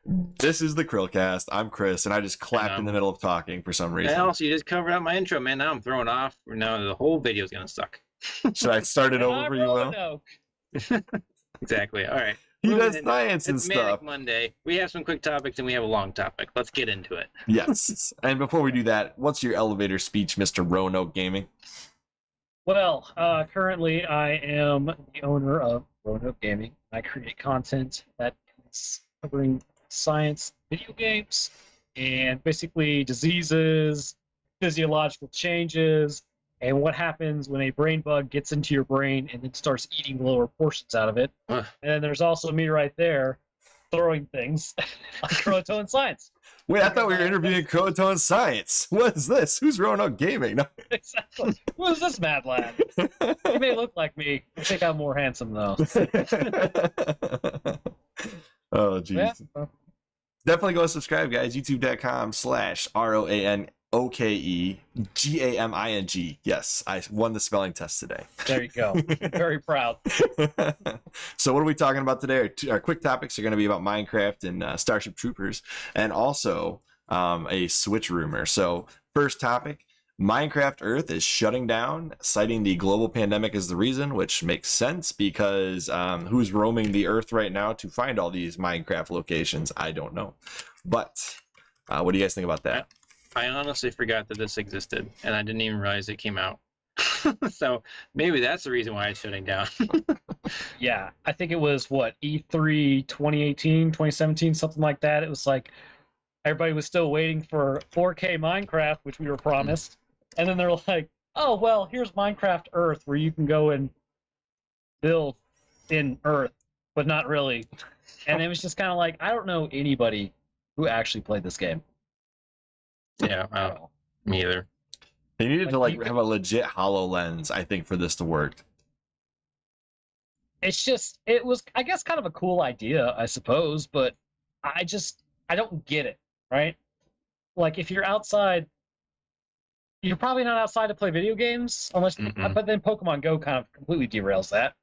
This is the CHRILLCAST. I'm Chris, and I just clapped in the middle of talking for some reason. And also, you just covered up my intro, man. Now I'm throwing off. Now the whole video's gonna suck. Should I start it over for you, Will? Exactly. All right. He does science and it's stuff. Manic Monday. We have some quick topics and we have a long topic. Let's get into it. Yes. And before we do that, what's your elevator speech, Mr. Roanoke Gaming? Well, currently I am the owner of Roanoke Gaming. I create content that is covering science, video games, and basically diseases, physiological changes, and what happens when a brain bug gets into your brain and then starts eating lower portions out of it. And then there's also me right there throwing things on Croatoan Science. Wait, I thought we were interviewing Croatoan Science. What is this? Who's Roanoke Gaming? No. Exactly. Who is this mad lad? He may look like me. I think I'm more handsome, though. Oh, jeez. Yeah. Definitely go subscribe, guys. youtube.com/ROANOKEGAMING. Yes, I won the spelling test today. There you go. Very proud. So what are we talking about today? Our quick topics are going to be about Minecraft and Starship Troopers, and also a Switch rumor. So first topic, Minecraft Earth is shutting down, citing the global pandemic as the reason, which makes sense because who's roaming the Earth right now to find all these Minecraft locations? I don't know. But what do you guys think about that? I honestly forgot that this existed, and I didn't even realize it came out. So maybe that's the reason why it's shutting down. Yeah, I think it was, what, E3 2018, 2017, something like that. It was like everybody was still waiting for 4K Minecraft, which we were promised. And then they're like, oh, well, here's Minecraft Earth, where you can go and build in Earth, but not really. And it was just kind of like, I don't know anybody who actually played this game. Yeah, I don't know. Me either. They needed to have a legit HoloLens, I think, for this to work. It's just, it was, I guess, kind of a cool idea, I suppose, but I don't get it, right? Like, if you're outside, you're probably not outside to play video games, unless, but then Pokemon Go kind of completely derails that.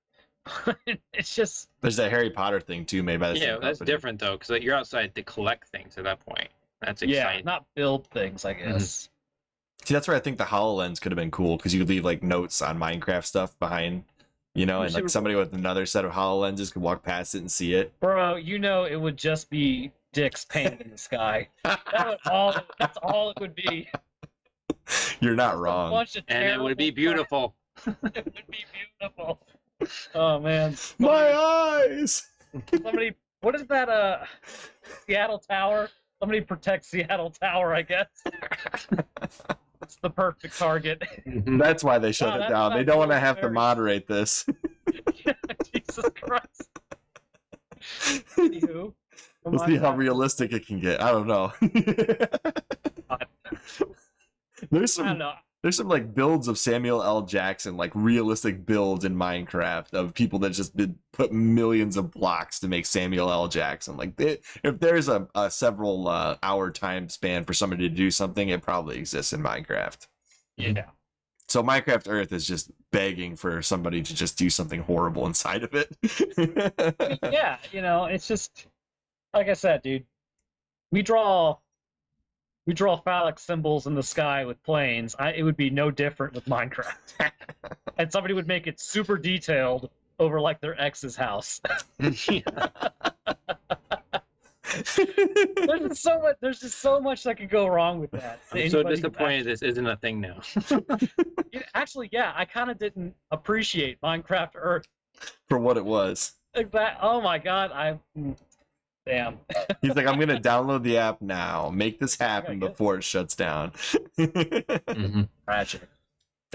It's just... There's that Harry Potter thing, too, made by the same that's company. different, though, because you're outside to collect things at that point. That's exciting. Yeah, not build things, I guess. See, that's where I think the HoloLens could have been cool, because you could leave, like, notes on Minecraft stuff behind, you know, and, like, somebody with another set of HoloLenses could walk past it and see it. Bro, you know it would just be dicks painted in the sky. That's all it would be. You're not wrong. And it would be beautiful. It would be beautiful. Oh, man. My eyes! Somebody, what is that, Seattle Tower? Somebody protect Seattle Tower, I guess. It's the perfect target. That's why they shut it down. They don't want to have to moderate this. Jesus Christ. Anywho, we'll see how realistic it can get. I don't know. There's some like builds of Samuel L. Jackson, like realistic builds in Minecraft of people that just put millions of blocks to make Samuel L. Jackson. Like if there's a several hour time span for somebody to do something, it probably exists in Minecraft. Yeah. So Minecraft Earth is just begging for somebody to just do something horrible inside of it. Yeah, you know, it's just like I said, dude. We draw phallic symbols in the sky with planes. It would be no different with Minecraft. And somebody would make it super detailed over like their ex's house. There's just so much that could go wrong with that. I'm so disappointed this isn't a thing now. Actually, yeah, I kind of didn't appreciate Minecraft Earth for what it was. Oh my god, damn. He's like, I'm going to download the app now. Make this happen before it shuts down. Tragic.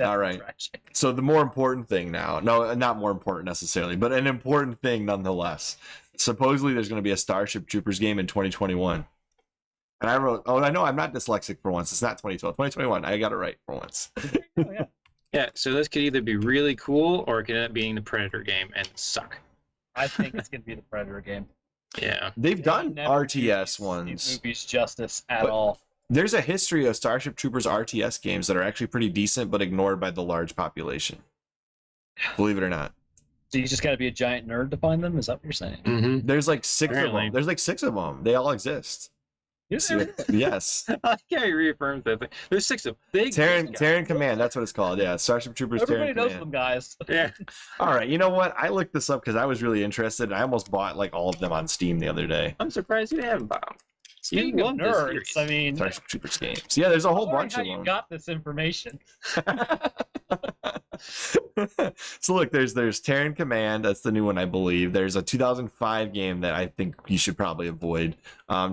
All right. Tragic. So the more important thing now, no, not more important necessarily, but an important thing nonetheless. Supposedly there's going to be a Starship Troopers game in 2021. And I wrote, I know I'm not dyslexic for once. It's not 2012, 2021. I got it right for once. Yeah, so this could either be really cool or it could end up being the Predator game and suck. I think it's going to be the Predator game. Yeah. They've done RTS ones. These movies justice at all. There's a history of Starship Troopers RTS games that are actually pretty decent, but ignored by the large population. Believe it or not. So you just got to be a giant nerd to find them. Is that what you're saying? Mm-hmm. There's like 6 of Apparently. them. There's like 6 of them. They all exist. Is So- there? yes. I like how he reaffirms that thing. There's 6 of them. They exist, guys. Terran Command. That's what it's called. Yeah, Starship Troopers. Everybody Terran knows Command. them, guys. Yeah. All right. You know what? I looked this up because I was really interested, and I almost bought like all of them on Steam the other day. I'm surprised you haven't bought them. Speaking of nerds, I mean, Starship Troopers games. Yeah, there's a whole bunch how of you them. got this information. So look, there's Terran Command. That's the new one, I believe. There's a 2005 game that I think you should probably avoid.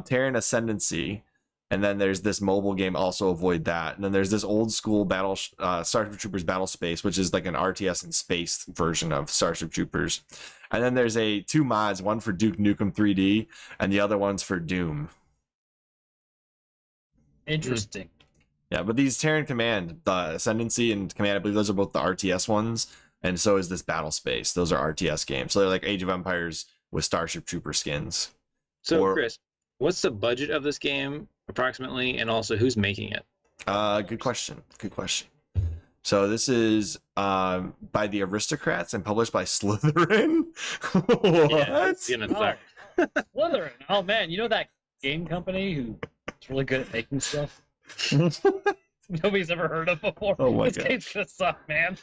Terran Ascendancy, and then there's this mobile game. Also avoid that. And then there's this old school Starship Troopers Battle Space, which is like an RTS in space version of Starship Troopers. And then there's 2 mods, one for Duke Nukem 3D, and the other one's for Doom. Interesting. Yeah, but these Terran Command, the Ascendancy and Command, I believe those are both the RTS ones, and so is this Battle Space. Those are RTS games. So they're like Age of Empires with Starship Trooper skins. So, Or- Chris, what's the budget of this game approximately, and also who's making it? Good question. Good question. So this is by the Aristocrats and published by Slytherin. What? Yeah, it's gonna suck. Slytherin. Oh man, you know that game company who's really good at making stuff? Nobody's ever heard of before. Oh my this gosh. game's gonna suck, man.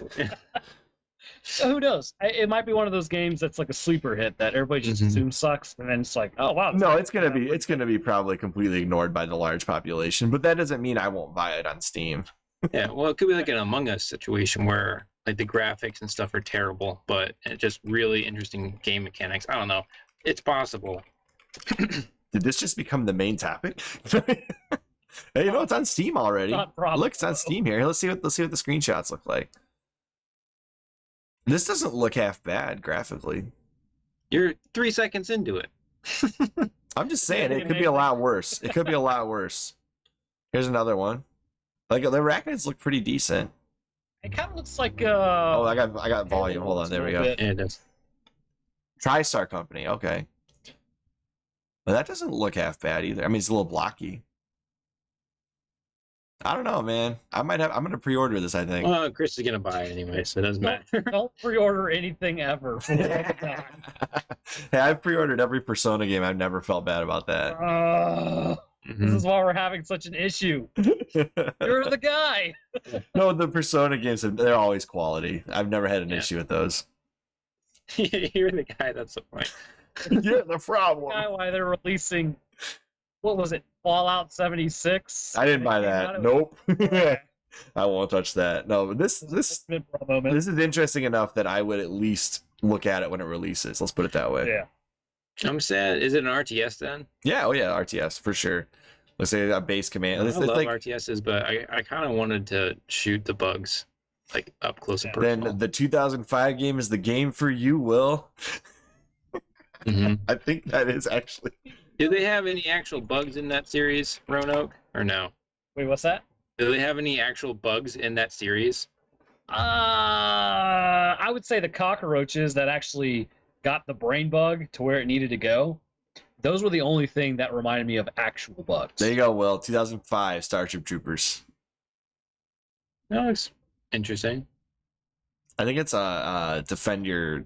So who knows? It might be one of those games that's like a sleeper hit that everybody just Mhm. assumes sucks, and then it's like, oh wow. No, it's gonna be probably completely ignored by the large population, but that doesn't mean I won't buy it on Steam. Yeah, well, it could be like an Among Us situation where like the graphics and stuff are terrible, but it's just really interesting game mechanics. I don't know. It's possible. Did this just become the main topic? Hey, you know it's on Steam already. Not probably. Look, it's on Steam here. Let's see what the screenshots look like. This doesn't look half bad graphically. You're 3 seconds into it. I'm just saying it could be a lot worse. It could be a lot worse. Here's another one. Like the arachnids look pretty decent. It kind of looks like Oh, I got volume. Hold on, there we go. Yeah, it is. TriStar Company. Okay. But that doesn't look half bad either. I mean, it's a little blocky. I don't know, man. I'm gonna pre-order this, I think. Well, Chris is gonna buy it anyway, so it doesn't matter. Don't pre-order anything ever. For the love of God. Hey, I've pre-ordered every Persona game. I've never felt bad about that. This Mhm. is why we're having such an issue. You're the guy. No, the Persona games, they're always quality. I've never had an Yeah. issue with those. You're the guy. That's the point. You're the problem. Guy, why they're releasing, what was it, Fallout 76? I didn't buy that. Nope. Yeah. I won't touch that. No, but this For a moment. is interesting enough that I would at least look at it when it releases. Let's put it that way. Yeah. I'm sad. Is it an RTS then? Yeah, oh yeah, RTS for sure. Let's say a base command. I It's love like, RTSs, but I kind of wanted to shoot the bugs like up close and personal. then the 2005 game is the game for you, Will. Mhm. I think that is actually. Do they have any actual bugs in that series, Roanoke, or no? Wait, what's that? Do they have any actual bugs in that series? I would say the cockroaches that actually got the brain bug to where it needed to go. Those were the only thing that reminded me of actual bugs. There you go, Will. 2005 Starship Troopers. That looks interesting. I think it's a defend your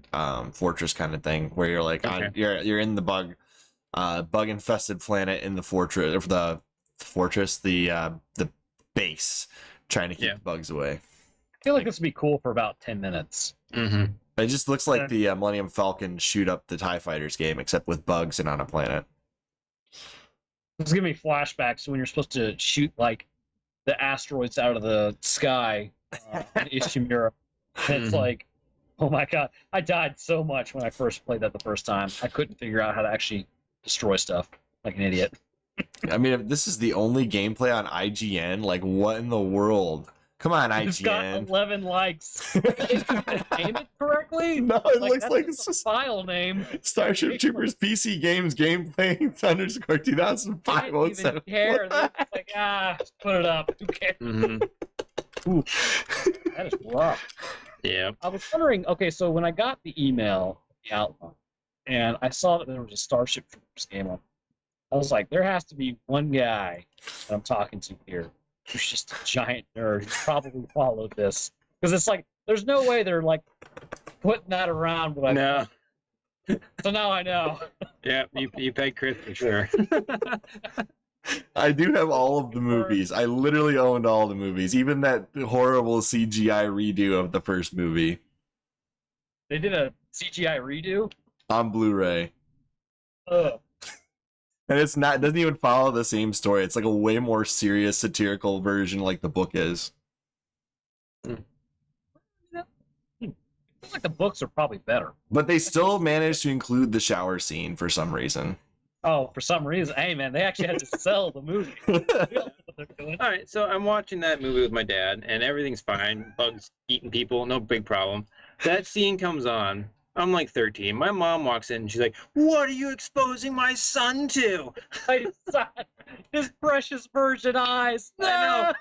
fortress kind of thing where you're like Okay. you're in the bug infested planet in the fortress, or the fortress, the base, trying to keep Yeah. the bugs away. I feel like this would be cool for about 10 minutes. Mm-hmm. It just looks like Yeah. the Millennium Falcon shoot up the TIE Fighters game, except with bugs and on a planet. It's giving me flashbacks when you're supposed to shoot like the asteroids out of the sky in Ishimura. And it's Mhm. like, oh my god, I died so much when I first played that the first time. I couldn't figure out how to actually destroy stuff like an idiot. I mean, if this is the only gameplay on IGN, like what in the world? Come on, It's got IGN. 11 likes. If you can name it correctly, No, it looks that's like just it's a just file name. Starship Troopers PC Games gameplay _ I 2005. didn't even care. They're just like, just put it up. Who cares? Mm-hmm. Ooh, that is rough. Yeah. I was wondering, okay, so when I got the email, the outline, and I saw that there was a Starship Troopers game on, I was like, there has to be one guy that I'm talking to here who's just a giant nerd who probably followed this. Because it's like, There's no way they're like putting that around. But No. So now I know. Yeah, you paid Chris for sure. I do have all of the movies. I literally owned all the movies, even that horrible CGI redo of the first movie They did a CGI redo. on Blu-ray. Ugh. And it doesn't even follow the same story. It's like a way more serious, satirical version like the book is. I feel like the books are probably better. But they still managed to include the shower scene for some reason. Oh, for some reason, hey man, they actually had to sell the movie. They don't know what they're doing. All right, so I'm watching that movie with my dad, and everything's fine. Bugs eating people, no big problem. That scene comes on. I'm like 13. My mom walks in, and she's like, "What are you exposing my son to?" My son, his precious virgin eyes. I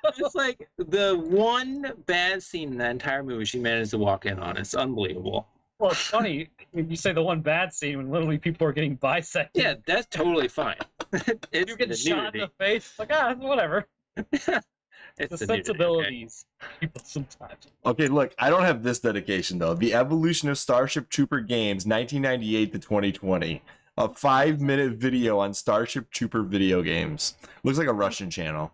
know. It's like the one bad scene in that entire movie she managed to walk in on. It's unbelievable. Well, it's funny when you say the one bad scene when literally people are getting bisected. Yeah, that's totally fine. It's You get the shot in nudity. the face. It's like, whatever. It's The nudity, okay? sensibilities. People sometimes. Okay, look, I don't have this dedication though. The Evolution of Starship Trooper Games, 1998 to 2020. A 5-minute video on Starship Trooper video games. Looks like a Russian channel.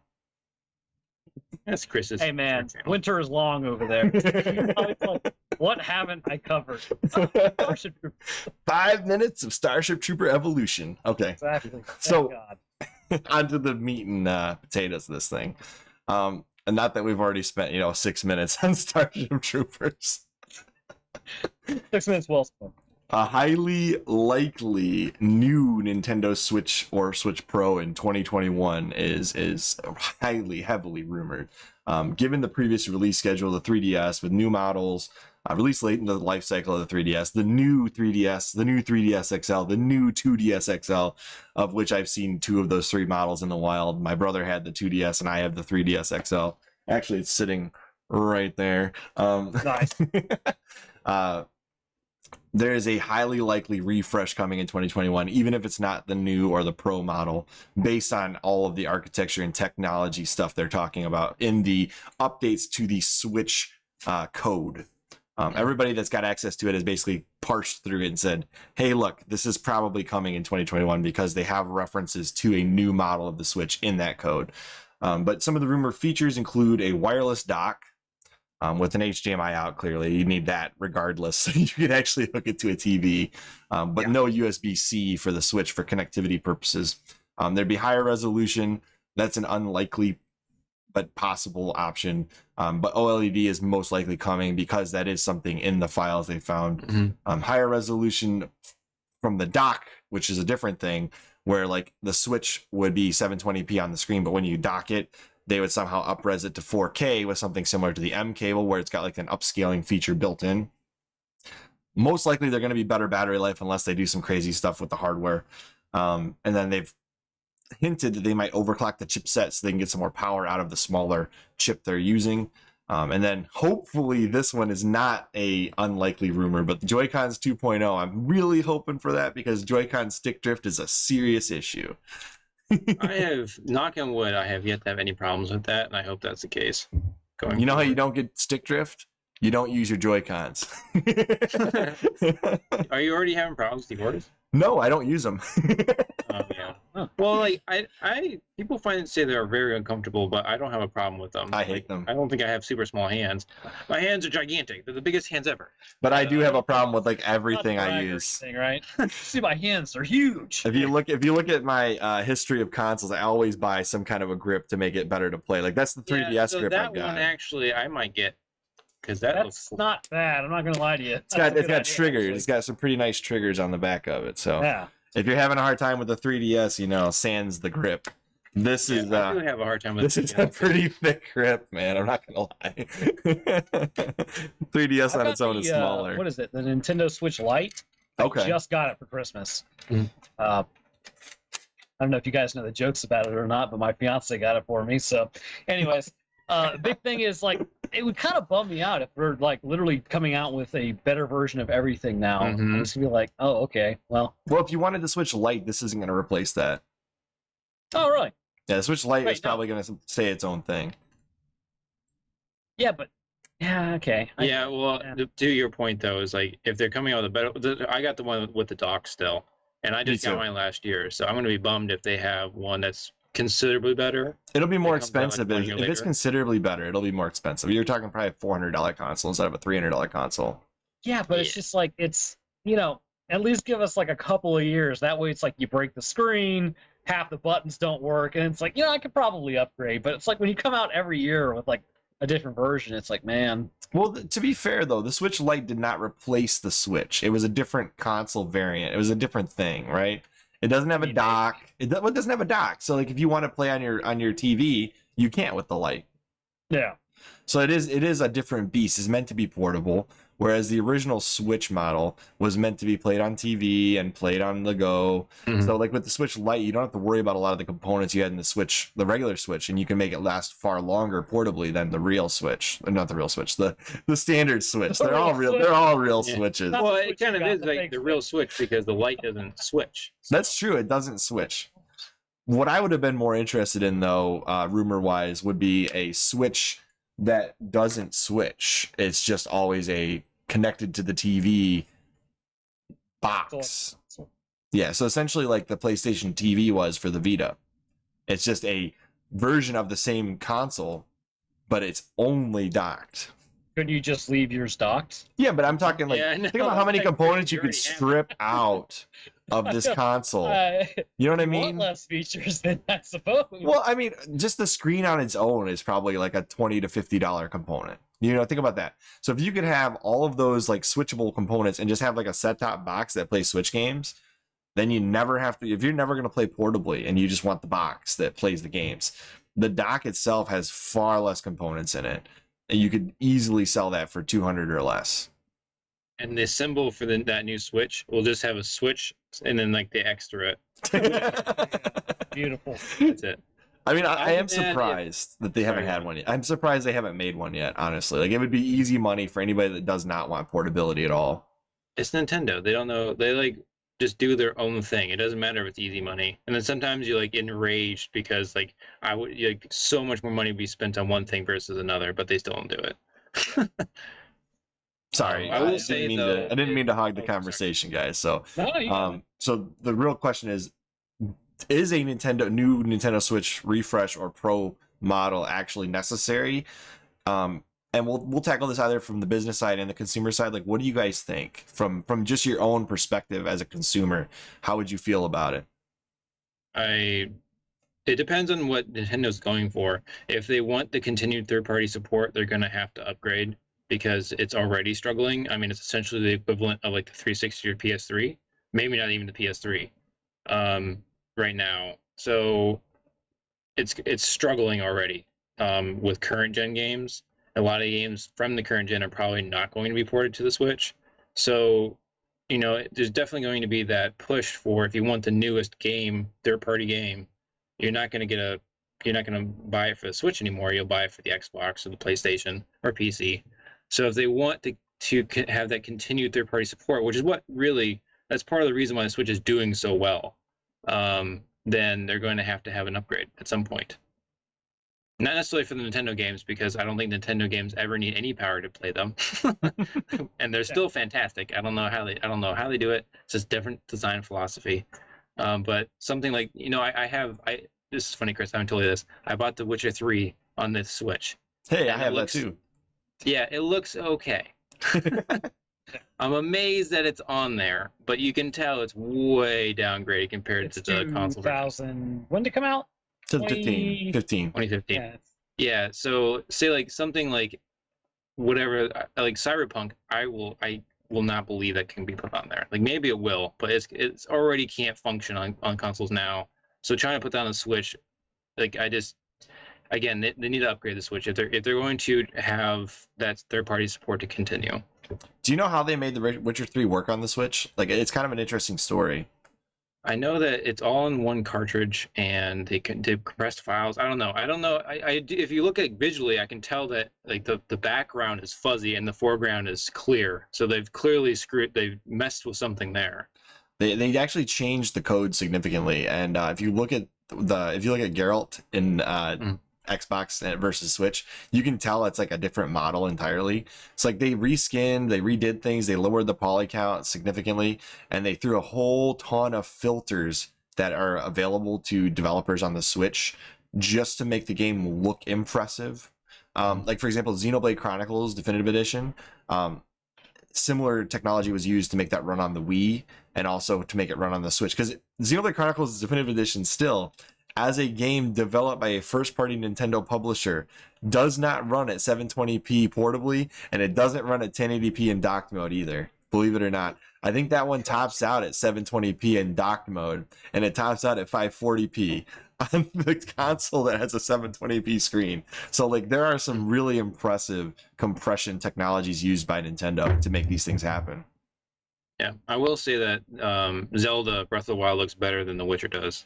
That's Chris's. Hey man, channel. winter is long over there. It's like, what haven't I covered? Starship Troopers. 5 minutes of Starship Trooper Evolution. Okay, Exactly. Thank So- God. onto the meat and potatoes of this thing. And not that we've already spent, 6 minutes on Starship Troopers. 6 minutes well spent. A highly likely new Nintendo Switch or Switch Pro in 2021 is heavily rumored. Given the previous release schedule of the 3DS with new models released late in the life cycle of the 3DS, the new 3DS, the new 3DS XL, the new 2DS XL, of which I've seen 2 of those 3 models in the wild. My brother had the 2DS and I have the 3DS XL. Actually, it's sitting right there. Nice. There is a highly likely refresh coming in 2021, even if it's not the new or the Pro model, based on all of the architecture and technology stuff they're talking about in the updates to the Switch code. Everybody that's got access to it has basically parsed through it and said, hey, look, this is probably coming in 2021 because they have references to a new model of the Switch in that code. But some of the rumored features include a wireless dock, with an HDMI out. Clearly you need that regardless, so you can actually hook it to a TV, but no USB-C for the Switch for connectivity purposes. There'd be higher resolution. That's an unlikely but possible option, but OLED is most likely coming because that is something in the files they found. Higher resolution from the dock, which is a different thing, where like the Switch would be 720p on the screen, but when you dock it, they would somehow up-res it to 4K with something similar to the M cable, where it's got like an upscaling feature built in. Most likely they're going to be better battery life unless they do some crazy stuff with the hardware. And then they've hinted that they might overclock the chipset so they can get some more power out of the smaller chip they're using. And then hopefully this one is not a unlikely rumor, but the Joy-Cons 2.0, I'm really hoping for that because Joy-Con stick drift is a serious issue. I have, knock on wood, I have yet to have any problems with that, and I hope that's the case. You know how you don't get stick drift? You don't use your Joy-Cons. Are you already having problems with the orders? No, I don't use them. Oh yeah. Well, like I people say they're very uncomfortable, but I don't have a problem with them. I hate them. I don't think I have super small hands. My hands are gigantic. They're the biggest hands ever. But I do have a problem with like everything Not I brag or use. anything, right? See, my hands are huge. If you look at my history of consoles, I always buy some kind of a grip to make it better to play. Like that's the 3DS Yeah, so grip that I've got. one actually I might get because that That's looks not bad. I'm not gonna lie to you. It's got triggers. It's got some pretty nice triggers on the back of it. So Yeah. if you're having a hard time with the 3DS, sans the grip. This is I really have a hard time with this is a pretty thick grip, man. I'm not gonna lie. 3DS I've on got its own is smaller. What is it? The Nintendo Switch Lite. I Okay. just got it for Christmas. Mm. I don't know if you guys know the jokes about it or not, but my fiance got it for me. So, anyways, the big thing is like it would kind of bum me out if we're like literally coming out with a better version of everything now. Mhm. I'm just gonna be like, oh, okay, well, Well, if you wanted the Switch Lite, this isn't going to replace that. oh, really? Yeah, the Switch Lite Right, is probably going to say its own thing. Yeah, but Yeah, okay. Yeah, well, yeah. to your point though, is like if they're coming out with a better, I got the one with the dock still, and I Me just got too. mine last year, so I'm gonna be bummed if they have one that's considerably better. It'll be That more comes out, like, expensive 1 if year it's later. considerably better. It'll be more expensive. You're talking probably a $400 console instead of a $300 console. Yeah, but it's Yeah. just like at least give us like a couple of years. That way, it's like you break the screen, half the buttons don't work, and it's like I could probably upgrade. But it's like when you come out every year with like a different version, it's like, man. Well, to be fair though, the Switch Lite did not replace the Switch. It was a different console variant. It was a different thing, right? It doesn't have a dock. It doesn't have a dock. So like if you want to play on your TV, you can't with the Lite. Yeah. So it is a different beast. It's meant to be portable, whereas the original Switch model was meant to be played on TV and played on the go. Mhm. So like with the Switch Lite, you don't have to worry about a lot of the components you had in the Switch, the regular Switch, and you can make it last far longer portably than the real Switch. Not the real Switch, the standard Switch. They're all real. They're all real Yeah. Switches. Not Well, the it Switch kind you of got, is the like fake the real Switch. Switch because the light doesn't switch. That's So, true. It doesn't switch. What I would have been more interested in, though, rumor wise, would be a Switch that doesn't switch. It's just always a connected to the TV box. Yeah, so essentially like the PlayStation TV was for the Vita. It's just a version of the same console, but it's only docked. Could you just leave yours docked? Yeah, but I'm talking like Yeah, I think know. about how many Like, components you you could already have strip out of this console. You know what I Want mean? less features than I suppose. Well, I mean, just the screen on its own is probably like a $20 to $50 component. Think about that. So if you could have all of those like switchable components and just have like a set-top box that plays Switch games, then you never have to. If you're never going to play portably and you just want the box that plays the games, the dock itself has far less components in it, and you could easily sell that for $200 or less. and the symbol for that new Switch will just have a switch and then like the X through it. Beautiful. That's it. I mean, I am Other than surprised that they haven't Sorry. had one yet. I'm surprised they haven't made one yet, honestly. Like, it would be easy money for anybody that does not want portability at all. It's Nintendo. They don't know. They like just do their own thing. It doesn't matter if it's easy money. And then sometimes you're like enraged because like like so much more money would be spent on one thing versus another, but they still don't do it. Sorry, I will didn't say, mean though, I didn't mean to hog the oh, sorry. conversation, guys. So, No, yeah. so the real question is a new Nintendo Switch refresh or Pro model actually necessary? And we'll tackle this either from the business side and the consumer side. Like, what do you guys think from just your own perspective as a consumer? How would you feel about it? It depends on what Nintendo's going for. If they want the continued third-party support, they're going to have to upgrade because it's already struggling. I mean, it's essentially the equivalent of like the 360 or PS3, maybe not even the PS3 right now. So it's struggling already with current gen games. A lot of games from the current gen are probably not going to be ported to the Switch. So, there's definitely going to be that push for if you want the newest game, third-party game, you're not going to buy it for the Switch anymore. You'll buy it for the Xbox or the PlayStation or PC. So if they want to have that continued third-party support, which is that's part of the reason why the Switch is doing so well, then they're going to have an upgrade at some point. Not necessarily for the Nintendo games, because I don't think Nintendo games ever need any power to play them, and they're still fantastic. I don't know how they do it. It's just different design philosophy. But something like this is funny, Chris. I haven't told you this. I bought The Witcher 3 on the Switch. Hey, And I have that too. Yeah, it looks okay. I'm amazed that it's on there, but you can tell it's way downgraded compared It's to the console version. 2000. When did it come out? To 15. 2015. Yeah. Yeah, so say like something like whatever, like Cyberpunk, I will not believe that can be put on there. Like maybe it will, but it's already can't function on consoles now. So trying to put that on the Switch, like again, they need to upgrade the Switch if they're going to have that third-party support to continue. Do you know how they made the Witcher 3 work on the Switch? Like, it's kind of an interesting story. I know that it's all in one cartridge and they compressed files. I don't know. If you look at it visually, I can tell that like the background is fuzzy and the foreground is clear. So they've clearly they've messed with something there. They actually changed the code significantly, and if you look at Geralt in Xbox versus Switch, you can tell it's like a different model entirely. It's like they reskinned, they redid things, they lowered the poly count significantly, and they threw a whole ton of filters that are available to developers on the Switch just to make the game look impressive. Like for example, Xenoblade Chronicles Definitive Edition, similar technology was used to make that run on the Wii and also to make it run on the Switch. Because Xenoblade Chronicles Definitive Edition still, as a game developed by a first-party Nintendo publisher, does not run at 720p portably, and it doesn't run at 1080p in docked mode either. Believe it or not. I think that one tops out at 720p in docked mode, and it tops out at 540p on the console that has a 720p screen. So like there are some really impressive compression technologies used by Nintendo to make these things happen. Yeah, I will say that Zelda Breath of the Wild looks better than The Witcher does.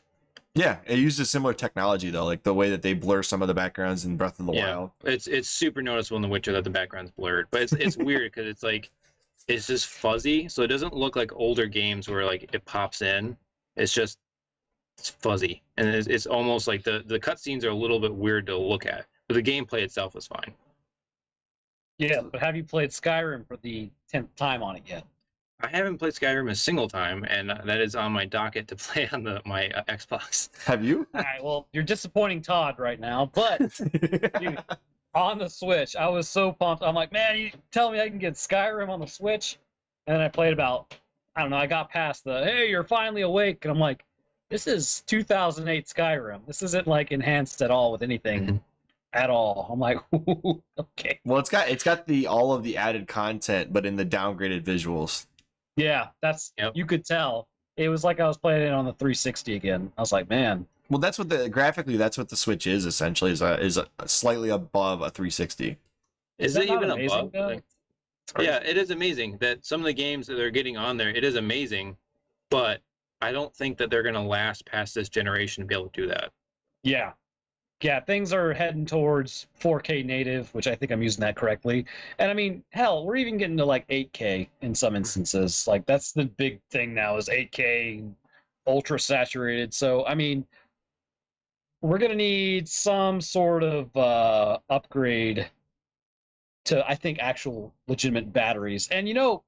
Yeah, it uses similar technology though, like the way that they blur some of the backgrounds in Breath of the Wild. It's super noticeable in The Witcher that the background's blurred, but it's weird because it's like it's just fuzzy, so it doesn't look like older games where like it pops in. It's fuzzy, and it's almost like the cutscenes are a little bit weird to look at, but the gameplay itself is fine. Yeah, but have you played Skyrim for the 10th time on it yet? I haven't played Skyrim a single time, and that is on my docket to play on my Xbox. Have you? All right, well, you're disappointing Todd right now, but dude, on the Switch, I was so pumped. I'm like, man, you tell me I can get Skyrim on the Switch? And then I played about, I don't know, I got past the, hey, you're finally awake, and I'm like, this is 2008 Skyrim. This isn't like enhanced at all with anything at all. I'm like, ooh, okay. Well, it's got the all of the added content, but in the downgraded visuals. Yeah, you could tell. It was like I was playing it on the 360 again. I was like, man. Well, that's what graphically that's what the Switch is essentially is a slightly above a 360. Is it even above? Yeah, it is amazing that some of the games that they're getting on there, it is amazing, but I don't think that they're going to last past this generation to be able to do that. Yeah. Yeah, things are heading towards 4K native, which I think I'm using that correctly. And I mean, hell, we're even getting to like 8K in some instances. Like that's the big thing now is 8K, ultra saturated. So, I mean, we're going to need some sort of upgrade to, I think, actual legitimate batteries. And, you know,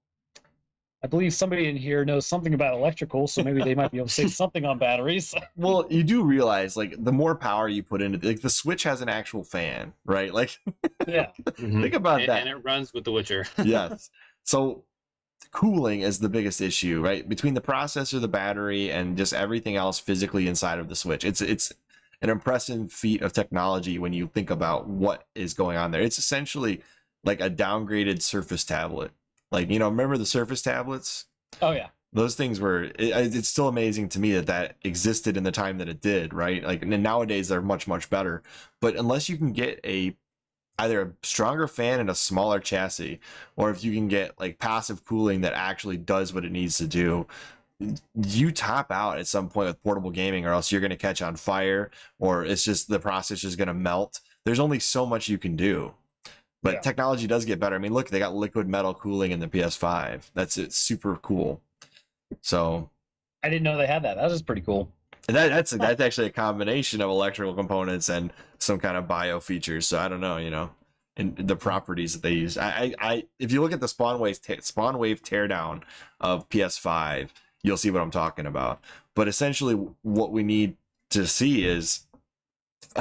I believe somebody in here knows something about electrical, so maybe they might be able to say something on batteries. Well, you do realize, like, the more power you put into like the Switch has an actual fan, right? Like, yeah, think about that. And it runs with The Witcher. Yes. So cooling is the biggest issue, right? Between the processor, the battery, and just everything else physically inside of the Switch. It's an impressive feat of technology when you think about what is going on there. It's essentially like a downgraded Surface tablet. Like, you know, remember the Surface tablets? Oh, yeah. Those things were, it's still amazing to me that existed in the time that it did, right? Like, and nowadays they're much, much better. But unless you can get either a stronger fan and a smaller chassis, or if you can get like passive cooling that actually does what it needs to do, you top out at some point with portable gaming, or else you're going to catch on fire, or it's just the processor is going to melt. There's only so much you can do. But technology does get better. I mean, look, they got liquid metal cooling in the PS5. It's super cool. So I didn't know they had that. That was pretty cool. That's actually a combination of electrical components and some kind of bio features. So I don't know, you know, and the properties that they use. I if you look at the Spawn Wave teardown of PS5, you'll see what I'm talking about. But essentially, what we need to see is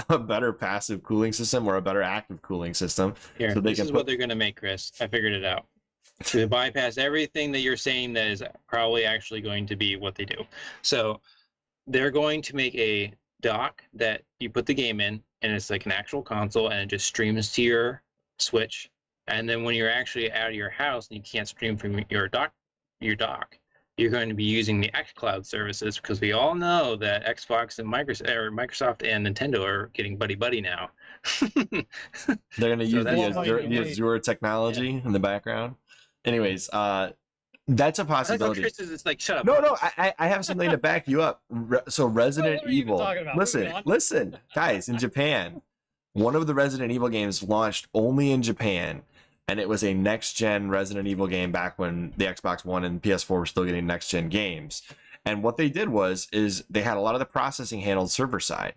a better passive cooling system or a better active cooling system. Here, so this is what they're going to make, Chris. I figured it out. To bypass everything that you're saying that is probably actually going to be what they do. So they're going to make a dock that you put the game in, and it's like an actual console, and it just streams to your Switch. And then when you're actually out of your house and you can't stream from your dock, you're going to be using the xCloud services, because we all know that Xbox and Microsoft and Nintendo are getting buddy now. They're going to use the Azure technology in the background. Anyways, that's a possibility. Chris is like, shut up. No, I have something to back you up. So Resident Evil. Listen, guys, in Japan, one of the Resident Evil games launched only in Japan. And it was a next-gen Resident Evil game back when the Xbox One and PS4 were still getting next-gen games. And what they did is they had a lot of the processing handled server-side.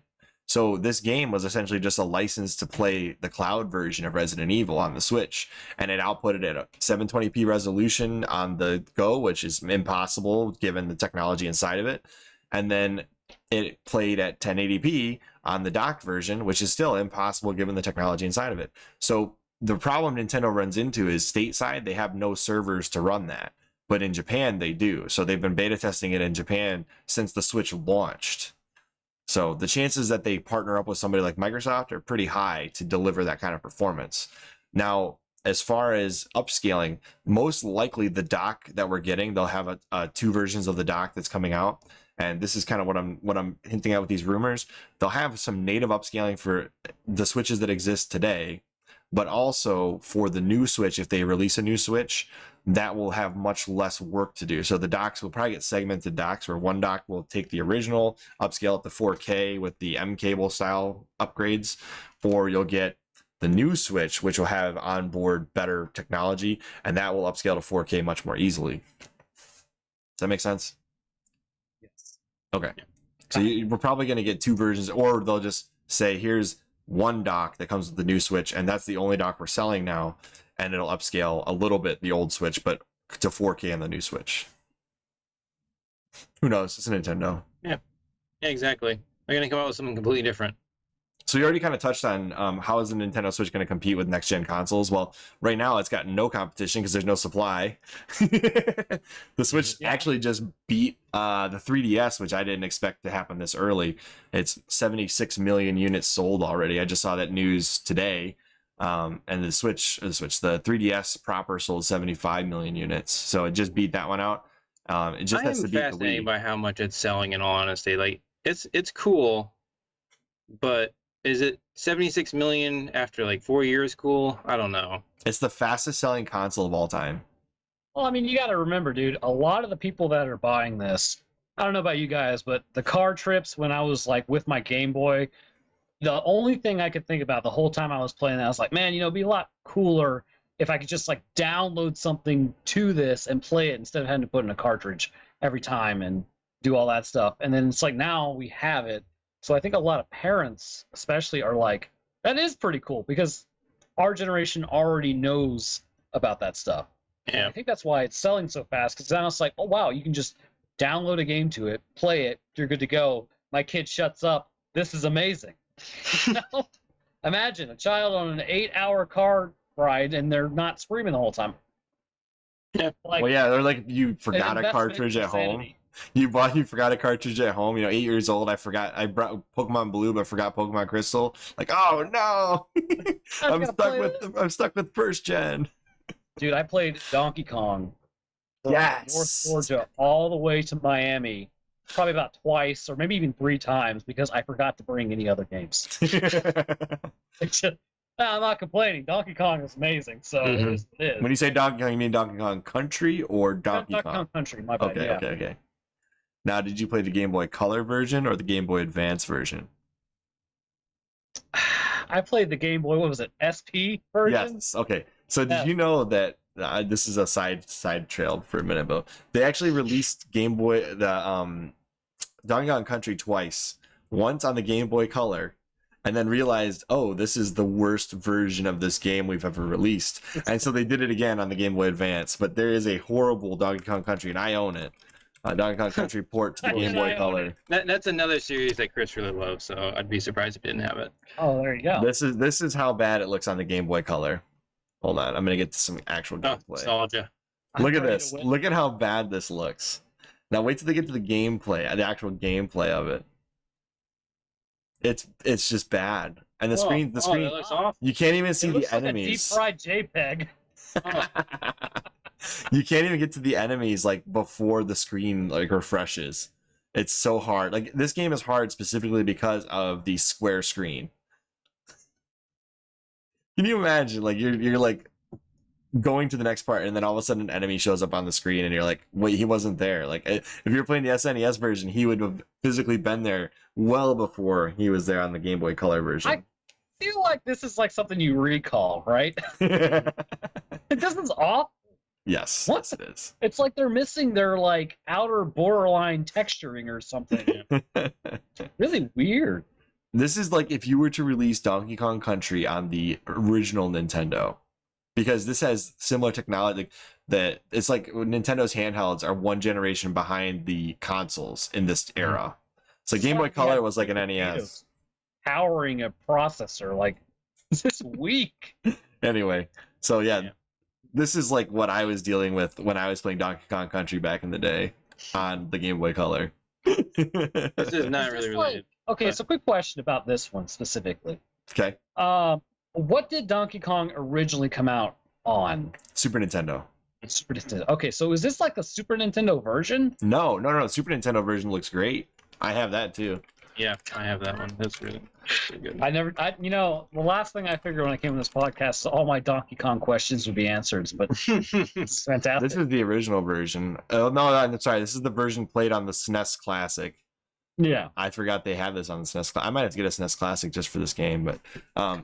So this game was essentially just a license to play the cloud version of Resident Evil on the Switch, and it outputted at a 720p resolution on the go, which is impossible given the technology inside of it. And then it played at 1080p on the docked version, which is still impossible given the technology inside of it. So the problem Nintendo runs into is stateside, they have no servers to run that. But in Japan, they do. So they've been beta testing it in Japan since the Switch launched. So the chances that they partner up with somebody like Microsoft are pretty high to deliver that kind of performance. Now, as far as upscaling, most likely the dock that we're getting, they'll have two versions of the dock that's coming out. And this is kind of what I'm hinting at with these rumors. They'll have some native upscaling for the Switches that exist today, but also for the new Switch, if they release a new Switch, that will have much less work to do. So the docks will probably get segmented docks, where one dock will take the original, upscale it to 4K with the M cable style upgrades, or you'll get the new Switch, which will have onboard better technology, and that will upscale to 4K much more easily. Does that make sense? Yes. Okay. So we're probably going to get two versions, or they'll just say, here's one dock that comes with the new Switch, and that's the only dock we're selling now, and it'll upscale a little bit the old Switch, but to 4K on the new Switch. Who knows? It's a Nintendo. Yeah, exactly. They're going to come out with something completely different. So you already kind of touched on how is the Nintendo Switch going to compete with next-gen consoles? Well, right now it's got no competition because there's no supply. The Switch actually just beat the 3DS, which I didn't expect to happen this early. It's 76 million units sold already. I just saw that news today. And the 3DS proper sold 75 million units. So it just beat that one out. It just has to beat the Wii. I'm fascinated by how much it's selling, in all honesty. Like, it's cool, but is it 76 million after like 4 years cool? I don't know. It's the fastest selling console of all time. Well, I mean, you got to remember, dude, a lot of the people that are buying this, I don't know about you guys, but the car trips when I was like with my Game Boy, the only thing I could think about the whole time I was playing that, I was like, man, it'd be a lot cooler if I could just like download something to this and play it instead of having to put in a cartridge every time and do all that stuff. And then it's like, now we have it. So I think a lot of parents especially are like, that is pretty cool because our generation already knows about that stuff. Yeah. And I think that's why it's selling so fast, because now it's like, oh, wow, you can just download a game to it, play it, you're good to go. My kid shuts up. This is amazing. Imagine a child on an 8-hour car ride and they're not screaming the whole time. Yeah. Like, well, yeah, they're like, you forgot a cartridge at home. You forgot a cartridge at home. 8 years old. I brought Pokemon Blue, but forgot Pokemon Crystal. Like, oh no, I'm stuck with first gen. Dude, I played Donkey Kong. From North Georgia all the way to Miami, probably about twice or maybe even 3 times because I forgot to bring any other games. I'm not complaining. Donkey Kong is amazing. So it is. When you say Donkey Kong, you mean Donkey Kong Country or Donkey Kong Country? My bad. Okay. Now, did you play the Game Boy Color version or the Game Boy Advance version? I played the Game Boy. What was it? SP version? Yes. Okay. So did you know that this is a side trail for a minute, but they actually released Donkey Kong Country twice. Once on the Game Boy Color, and then realized, oh, this is the worst version of this game we've ever released. And so they did it again on the Game Boy Advance. But there is a horrible Donkey Kong Country, and I own it. Donkey Kong Country port to the Game Boy Color. That's another series that Chris really loves, so I'd be surprised if he didn't have it. Oh, there you go. This is how bad it looks on the Game Boy Color. Hold on, I'm gonna get to some actual gameplay. Nostalgia. Look at this. Look at how bad this looks. Now wait till they get to the gameplay, the actual gameplay of it. It's just bad, and the screen. That looks awful. You can't even see the like enemies. A deep fried JPEG. You can't even get to the enemies like before the screen like refreshes. It's so hard. Like this game is hard specifically because of the square screen. Can you imagine like you're like going to the next part and then all of a sudden an enemy shows up on the screen and you're like, wait, he wasn't there. Like if you're playing the SNES version, he would have physically been there well before he was there on the Game Boy Color version. I feel like this is like something you recall, right? This is awful. Yes, what? Yes, it is. It's like they're missing their like outer borderline texturing or something. Really weird. This is like if you were to release Donkey Kong Country on the original Nintendo, because this has similar technology. Like, that it's like Nintendo's handhelds are one generation behind the consoles in this era. So Game Boy Color was like an NES. Powering a processor, like, this is weak. Anyway, so yeah, this is like what I was dealing with when I was playing Donkey Kong Country back in the day on the Game Boy Color. This is not really related. Okay, so quick question about this one specifically. Okay. What did Donkey Kong originally come out on? Super Nintendo. Super Nintendo. Okay, so is this like a Super Nintendo version? No. Super Nintendo version looks great. I have that too. Yeah, I have that one. That's really good. The last thing I figured when I came to this podcast is all my Donkey Kong questions would be answered, but it's fantastic. This is the original version. Oh, no, I'm sorry. This is the version played on the SNES Classic. Yeah. I forgot they had this on the SNES. I might have to get a SNES Classic just for this game, but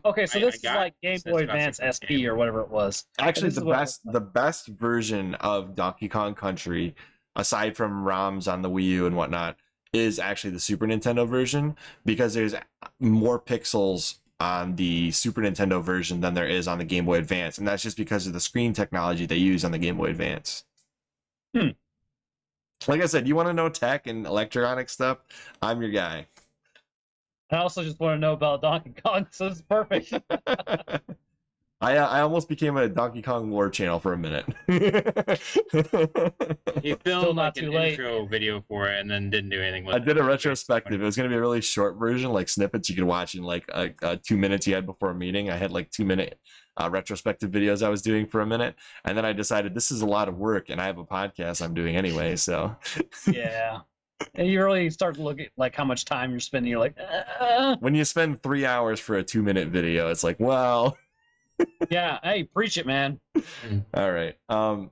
okay, so this is like Game Boy Advance SP or whatever it was. Actually, the best version of Donkey Kong Country, aside from ROMs on the Wii U and whatnot, is actually the Super Nintendo version, because there's more pixels on the Super Nintendo version than there is on the Game Boy Advance, and that's just because of the screen technology they use on the Game Boy Advance. Like I said, you want to know tech and electronic stuff? I'm your guy. I also just want to know about Donkey Kong, so this is perfect. I almost became a Donkey Kong War channel for a minute. You filmed like an intro video for it and then didn't do anything with it. I did a retrospective. It was going to be a really short version, like snippets you could watch in like 2 minutes you had before a meeting. I had like 2-minute retrospective videos I was doing for a minute. And then I decided this is a lot of work and I have a podcast I'm doing anyway. So yeah. And you really start to look at like how much time you're spending. You're like, when you spend 3 hours for a 2-minute video, it's like, well... Yeah, hey, preach it, man. All right.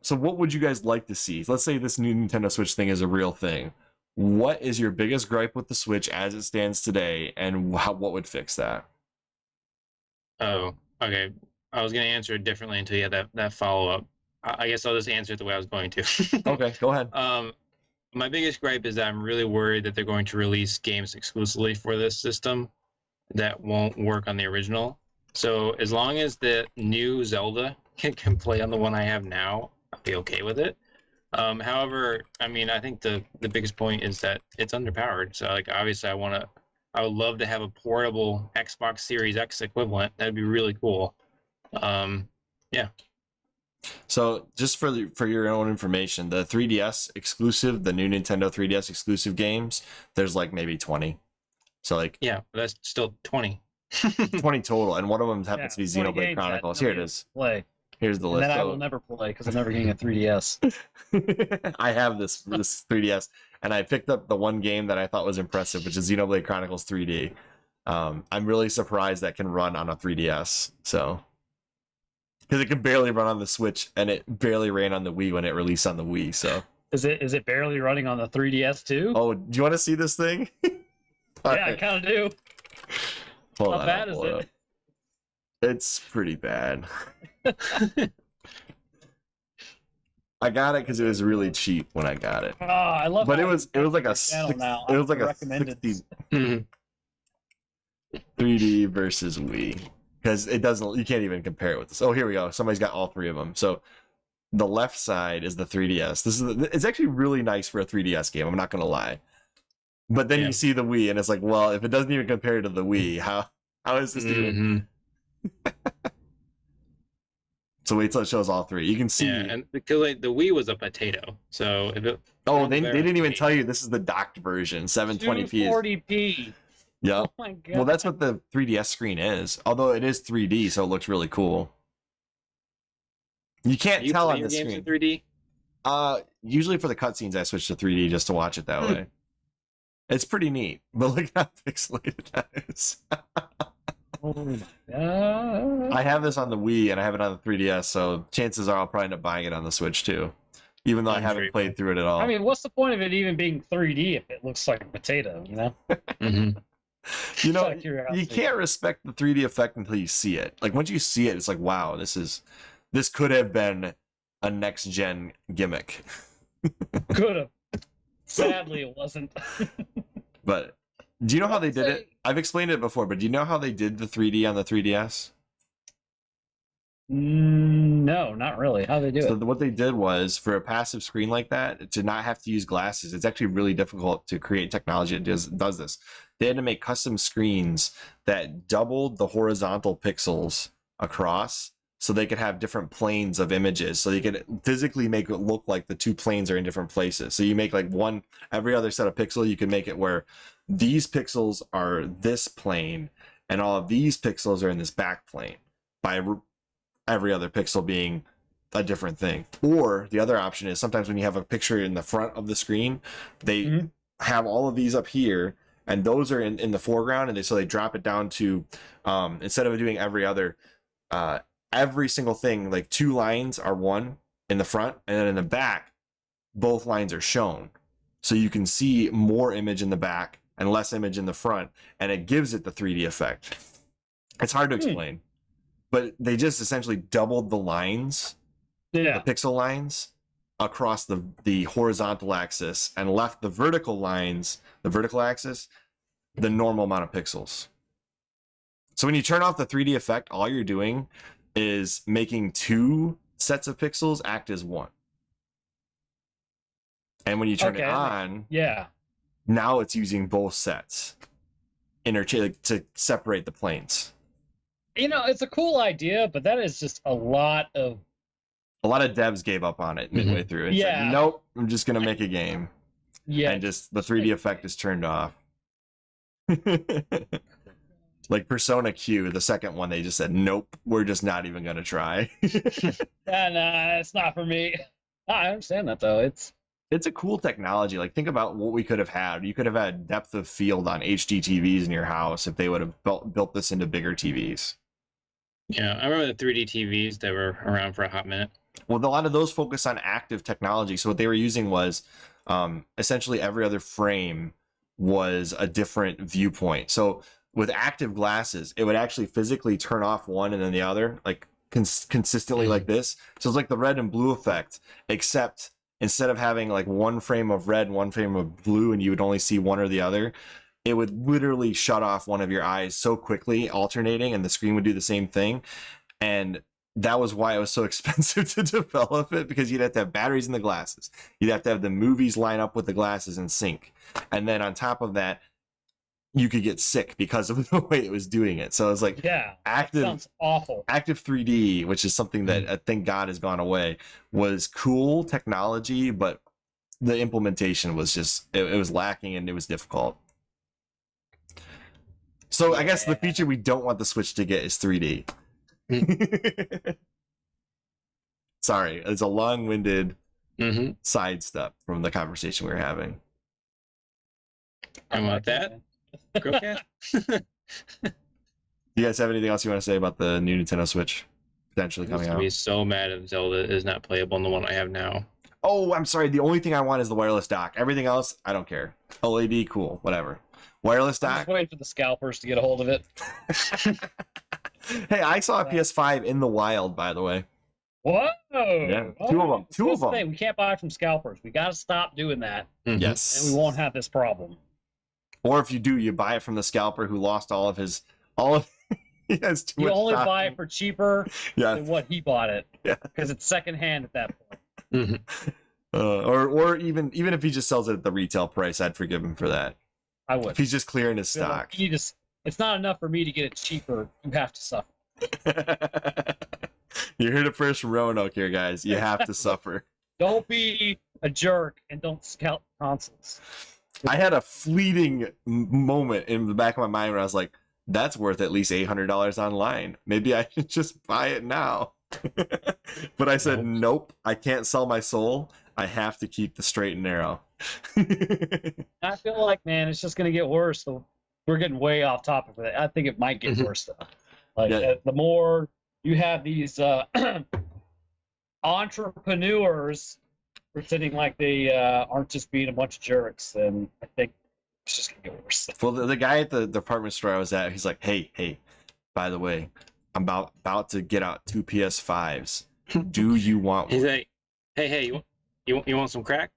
So what would you guys like to see? Let's say this new Nintendo Switch thing is a real thing. What is your biggest gripe with the Switch as it stands today, and what would fix that? Oh, okay. I was going to answer it differently until you had that follow-up. I guess I'll just answer it the way I was going to. Okay, go ahead. My biggest gripe is that I'm really worried that they're going to release games exclusively for this system that won't work on the original. So as long as the new Zelda can play on the one I have now, I'll be okay with it. However, I mean, I think the biggest point is that it's underpowered. So like, obviously I would love to have a portable Xbox Series X equivalent. That'd be really cool. Yeah. So just for your own information, the 3DS exclusive, the new Nintendo 3DS exclusive games, there's like maybe 20. So like, yeah, that's still 20. 20 total, and one of them happens to be Xenoblade Chronicles. Here it is. Play. Here's the And list. then I will never play because I'm never getting a 3DS. I have this 3DS, and I picked up the one game that I thought was impressive, which is Xenoblade Chronicles 3D. I'm really surprised that can run on a 3DS. So, because it can barely run on the Switch, and it barely ran on the Wii when it released on the Wii. So, is it barely running on the 3DS too? Oh, do you want to see this thing? Yeah, I kind of do. Hold How on, bad is it? It's pretty bad. I got it because it was really cheap when I got it. Oh, I love. But it was like a now. it was like a recommended 60 3D versus Wii, because it doesn't. You can't even compare it with this. Oh, here we go. Somebody's got all three of them. So the left side is the 3DS. It's actually really nice for a 3DS game. I'm not gonna lie. But then you see the Wii, and it's like, well, if it doesn't even compare to the Wii, how is this even? So wait till it shows all three. You can see. Yeah, and because like, the Wii was a potato, so if it. Oh, they didn't even tell you this is the docked version, 720p. 240p. Yep. Oh my god. Well, that's what the 3DS screen is. Although it is 3D, so it looks really cool. You can't tell on the games screen. in 3D? Usually for the cutscenes, I switch to 3D just to watch it that way. It's pretty neat, but look how pixelated that is. Oh my god. I have this on the Wii and I have it on the 3DS, so chances are I'll probably end up buying it on the Switch too, even though I haven't played through it at all. I mean, what's the point of it even being 3D if it looks like a potato? You know. You know, you can't respect the 3D effect until you see it. Like once you see it, it's like, wow, this could have been a next gen gimmick. Could have. Sadly, it wasn't. But Do you know how they did it? I've explained it before, but do you know how they did the 3D on the 3DS? No, not really. How do they do So it? what they did was, for a passive screen like that, to not have to use glasses, it's actually really difficult to create technology that does this. They had to make custom screens that doubled the horizontal pixels across, so they could have different planes of images. So you could physically make it look like the two planes are in different places. So you make like one, every other set of pixel, you can make it where these pixels are this plane, and all of these pixels are in this back plane, by every other pixel being a different thing. Or the other option is, sometimes when you have a picture in the front of the screen, they have all of these up here, and those are in the foreground, and so they drop it down to, instead of doing every other, every single thing, like 2 lines are one in the front, and then in the back, both lines are shown. So you can see more image in the back and less image in the front, and it gives it the 3D effect. It's hard to explain. But they just essentially doubled the lines, the pixel lines, across the horizontal axis, and left the vertical lines, the vertical axis, the normal amount of pixels. So when you turn off the 3D effect, all you're doing is making 2 sets of pixels act as one. And when you turn it on, now it's using both sets to separate the planes. You know, it's a cool idea, but that is just a lot of devs gave up on it midway through. It's like, nope, I'm just gonna make a game. And just the 3D effect is turned off. Like Persona Q, the second one, they just said, nope, we're just not even gonna try. Nah, it's not for me. I understand that though. It's a cool technology. Like, think about what we could have had. You could have had depth of field on HD TVs in your house if they would have built this into bigger TVs. Yeah, I remember the 3D TVs that were around for a hot minute. Well, a lot of those focus on active technology. So what they were using was essentially every other frame was a different viewpoint. So with active glasses, it would actually physically turn off one and then the other, like consistently like this. So it's like the red and blue effect, except instead of having like one frame of red and one frame of blue, and you would only see one or the other, it would literally shut off one of your eyes so quickly, alternating, and the screen would do the same thing. And that was why it was so expensive to develop it, because you'd have to have batteries in the glasses. You'd have to have the movies line up with the glasses and sync. And then on top of that, you could get sick because of the way it was doing it. So it's like, active, sounds awful. Active 3D, which is something that thank God has gone away, was cool technology, but the implementation was just, it was lacking and it was difficult. So I guess the feature we don't want the Switch to get is 3D. Sorry, it's a long-winded sidestep from the conversation we were having. I'm with that. CHRILLCAST. You guys have anything else you want to say about the new Nintendo Switch potentially coming out? I'm be so mad if Zelda is not playable in the one I have now. Oh, I'm sorry. The only thing I want is the wireless dock. Everything else, I don't care. OLED, cool, whatever. Wireless dock. Just wait for the scalpers to get a hold of it. Hey, I saw a PS5 in the wild, by the way. Whoa! Yeah, two of them. Two of them. We can't buy from scalpers. We got to stop doing that. Yes. And we won't have this problem. Or if you do, you buy it from the scalper who lost all of he has too you much only time. buy it for cheaper than what he bought it. Yeah. Because it's secondhand at that point. Or even if he just sells it at the retail price, I'd forgive him for that. I would. If he's just clearing his stock. Like, it's not enough for me to get it cheaper. You have to suffer. You heard it first from Roanoke here, guys. You have to suffer. Don't be a jerk and don't scalp consoles. I had a fleeting moment in the back of my mind where I was like, that's worth at least $800 online. Maybe I should just buy it now. But I said, nope, I can't sell my soul. I have to keep the straight and narrow. I feel like, man, it's just going to get worse. So we're getting way off topic with it. I think it might get worse, though. Like, the more you have these entrepreneurs pretending like they aren't just being a bunch of jerks, then I think it's just going to get worse. Well, the guy at the department store I was at, he's like, hey, by the way, I'm about to get out 2 PS5s. Do you want one? He's like, hey, you want some crack?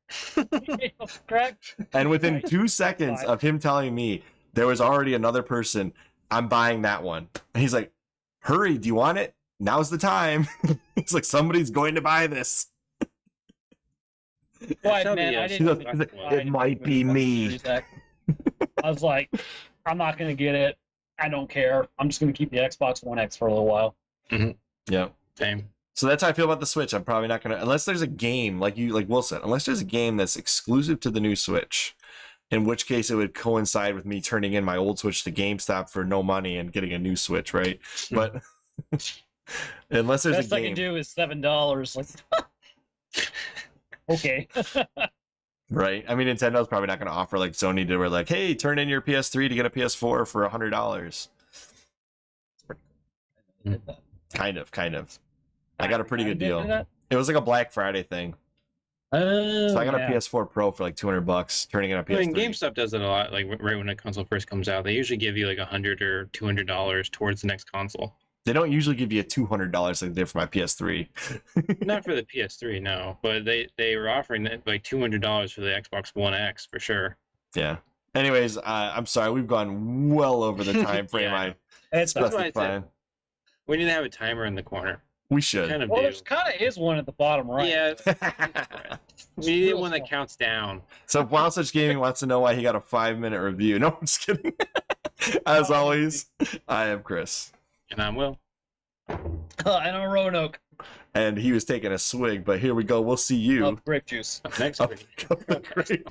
Crack? And within 2 seconds of him telling me, there was already another person. I'm buying that one. And he's like, hurry, do you want it? Now's the time. It's like, somebody's going to buy this. Why, Tell man? me, I yes. didn't. He's even like, try it to might even be me. use that. I was like, I'm not gonna get it. I don't care. I'm just gonna keep the Xbox One X for a little while. Yeah. Same. So that's how I feel about the Switch. I'm probably not gonna, unless there's a game like Will said, unless there's a game that's exclusive to the new Switch, in which case it would coincide with me turning in my old Switch to GameStop for no money and getting a new Switch, right? But unless there's Best a I game, can do is $7. Like, okay. right? I mean, Nintendo's probably not going to offer like Sony did, where like, hey, turn in your PS3 to get a PS4 for $100. Kind of. I got a pretty good deal. It was like a Black Friday thing. So I got a PS4 Pro for like $200, turning in a PS3. I mean, GameStop does it a lot. Like right when a console first comes out, they usually give you like $100 or $200 towards the next console. They don't usually give you $200 like they did for my PS3. Not for the PS3, no, but they were offering like $200 for the Xbox One X for sure. Yeah. Anyways, I'm sorry, we've gone well over the time frame. Yeah. It's That's why I specified. said we need to have a timer in the corner. We should. Kind of well, do. there's kind of is one at the bottom right. Yeah. We need real one that small. counts down. So if Wild Such Gaming wants to know why he got a 5-minute review, no, I'm just kidding. As always, I am Chris. And I'm Will. And I'm Roanoke And he was taking a swig, but here we go. We'll see you of grape juice. Up next up week. the grape.